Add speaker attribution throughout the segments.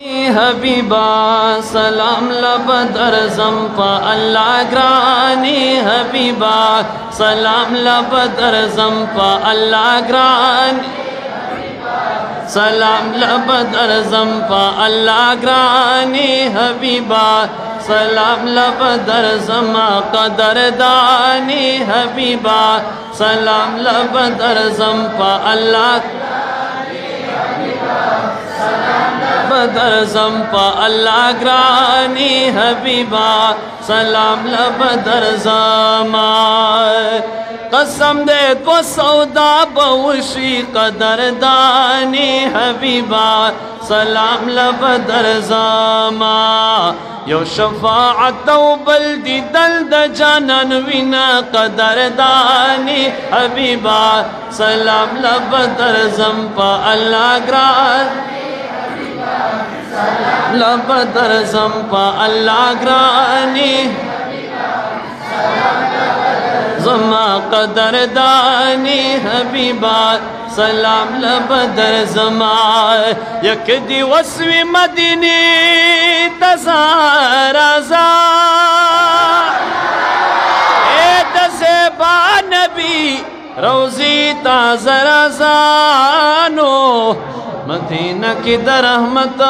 Speaker 1: Habiba सलाम लबदर Zampa अल्लाह ग्रानी Habiba सलाम लबदर Zampa अल्लाह ग्रानी सलाम लबदर ज़म्पा अल्लाह ग्रानी हबीबा सलाम लबदर ज़मा कदरदानी हबीबा सलाम लबदर ज़म्पा अल्लाह बदर ज़म्पा अल्लाह ग्रानी हबीबा सलाम लबदर ज़मा कसम दे को सौदा बहुशी कदरदानी हबीबा सलाम लबदर ज़मा यो शफाअत बल्दी दल द जानन विना कदरदानी हबीबा सलाम लबदर ज़म्पा अल्लाह ग्रानी लबदर ज़म्पा अल्लाह ग्रानी ज़मा कदरदानी हबीबा सलाम लबदर ज़मा यक दिवसवी मदीनी तज़ारज़ा ए दज़ेबा नबी रोज़ी ताज़रज़ानो मदीना की दरहमत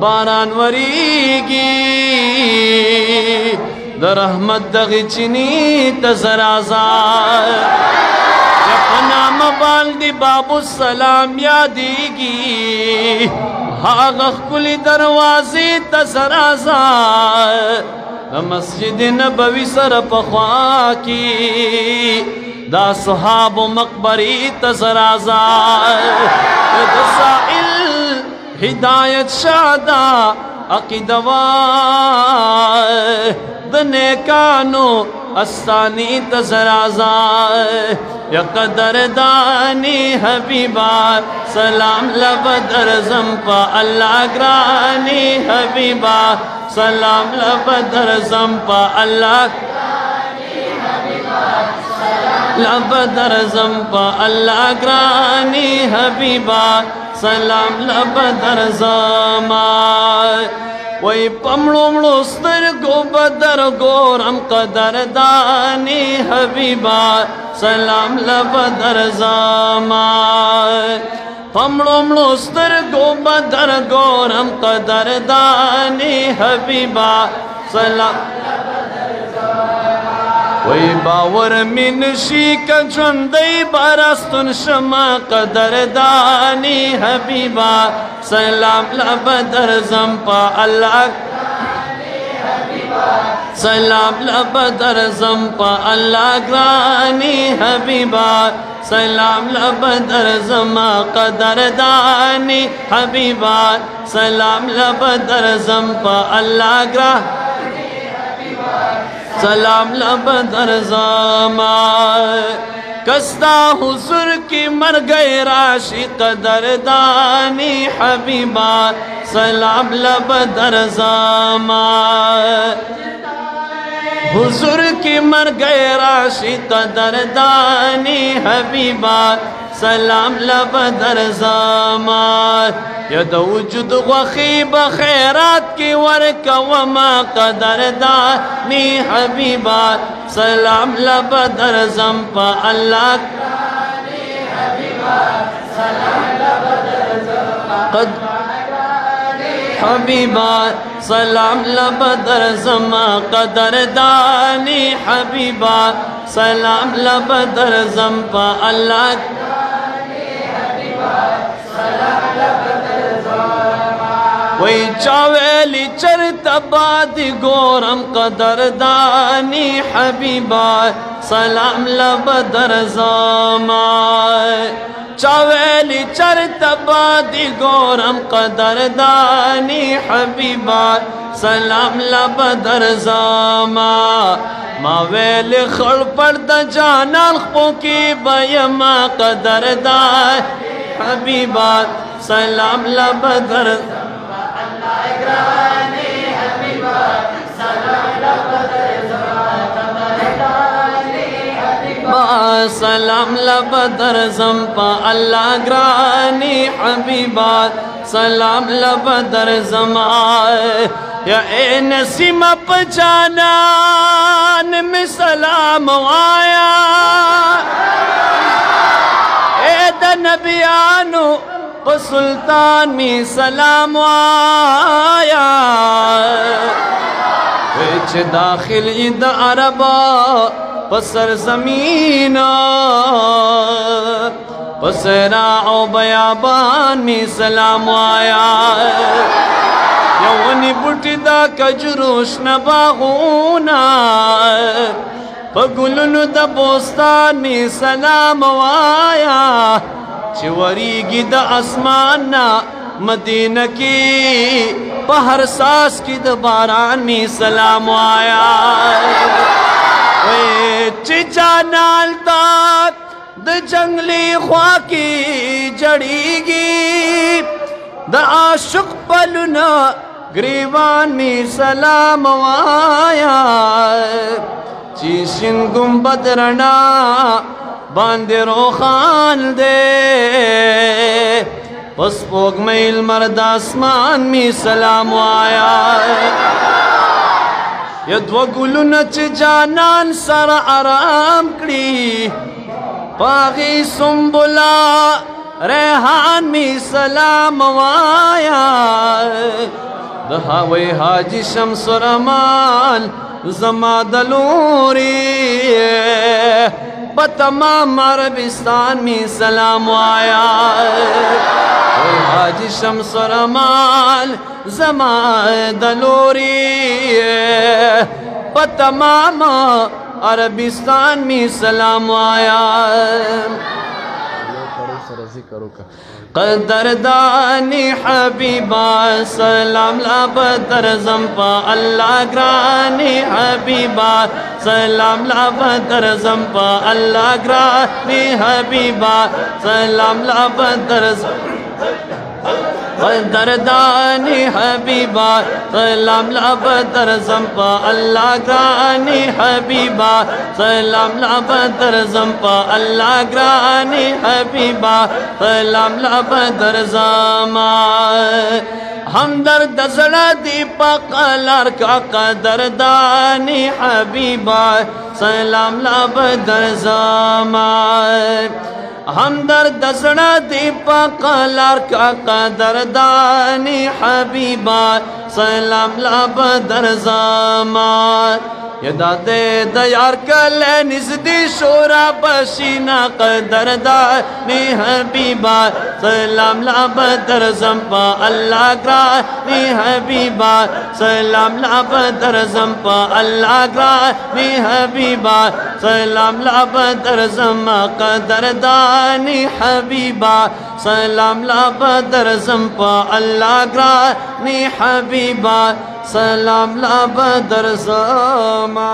Speaker 1: बारान वरीगी दरहमत दगिचनी तजराजा अपना मबाल दी बाबू सलाम यादीगी हाग कुली दरवाजे तजराजा मस्जिद नबवी सर पख्वा की दा सहाब मकबरी तजराजा दसाइल हिदायत शादा अकीदवा दने कानो अस्तानी तजराजा यकदर दानी हबीबा सलाम लबदर ज़म्पा अल्लाह ग्रानी हबीबा सलाम लबदर ज़म्पा अल्लाह लबदर ज़म्पा अल्लाह ग्रानी हबीबा सलाम लबदर ज़मा वही पमड़ो स्तरगो बदर गोरम कदरदानी हबीबा सलाम लबदर ज़मा पमड़ो स्तरगो बदर गोरम कदरदानी हबीबा सलाम वही बावर मिनशी का चंदई बरस्तुन शमा कदरदानी हबीबा सलाम लबदर ज़म्पा अल्लाह सलाम लबदर ज़म्पा अल्लाह ग्रानी हबीबा सलाम लबदर ज़मा कदरदानी हबीबा सलाम लबदर ज़म्पा अल्लाह ग्रानी सलाम लबदर ज़मा कस्ता हुज़ुर की मर गए राशि कदरदानी हबीबा सलाम लबदर ज़मा हुज़ुर की मर गए राशि कदरदानी हबीबा सलाम लबदर ज़मा यद वजूद वखी बखैरात की वर्क वमा कदरदानी हबीबा सलाम लबदर ज़म्पा अल्लाह हबीबा सलाम लबदर ज़मा कदरदानी हबीबा सलाम लबदर ज़म्पा अल्लाह वही चावेली चरतबाद गोरम कदरदानी हबीबा सलाम लबदर ज़मा चावेली चरतबाद गोरम कदरदानी हबीबा सलाम लबदर ज़मा मावेल खड़ पर द जानल खो की बयमा कदरदानी हबीबा सलाम लबदर با سلام لبدر زمپا اللہ گرانی حبیبا سلام لبدر زمائے یا اے نسیم پجانان میں سلام آیا اے دا نبیانو پا سلطان میں سلام آیا ویچ داخل اید عربا پسر زمین پسراع و بیابان میں سلام آیا یونی بوٹی دا کجروش نباغونا پگلن دا بوستان میں سلام آیا چوریگی دا اسماننا مدینہ کی پہر ساس کی دا باران میں سلام آیا چی جانال تاک دا جنگلی خواہ کی جڑیگی دا عاشق پلنا گریوان میں سلام آیا چی شن گنبد رنا باندے روخان دے پس پوگ میل مرد آسمان میں سلام آیا یدو گلونا چی جانان سر آرام کری پاغی سنبولا ریحان میں سلام آیا دہاوی حاجی شمس رمان زما دلوری بتمام عربستان میں سلام آیا حاجی شمس رمان زما دلوری بتمام عربستان میں سلام آیا قدردانی حبیبا سلام لبدر زمپا اللہ گرانی حبیبا سلام لبدر زمپا اللہ گرانی حبیبا سلام لبدر قدردانی حبیبا سلام لبدر زمپا اللہ گرانی حبیبا سلام لبدر زمپا اللہ گرانی حبیبا سلام لبدر زما ہمدرد زڑا دی پاکالار کا قدردانی حبیبا سلام لبدر زما ہمدرد زڑا دی پاکالار کا قدردانی حبیبا سلام لبدر زما یدا دے دیار کلے نزدی شورا بشینا قدردانی حبیبا سلام لبدر زمپا اللہ گرانی حبیبا سلام لبدر زمپا اللہ گرانی حبیبا سلام لبدر زما قدردانی حبیبا سلام لبدر زمپا اللہ گرانی حبیبا سلام لبدر زما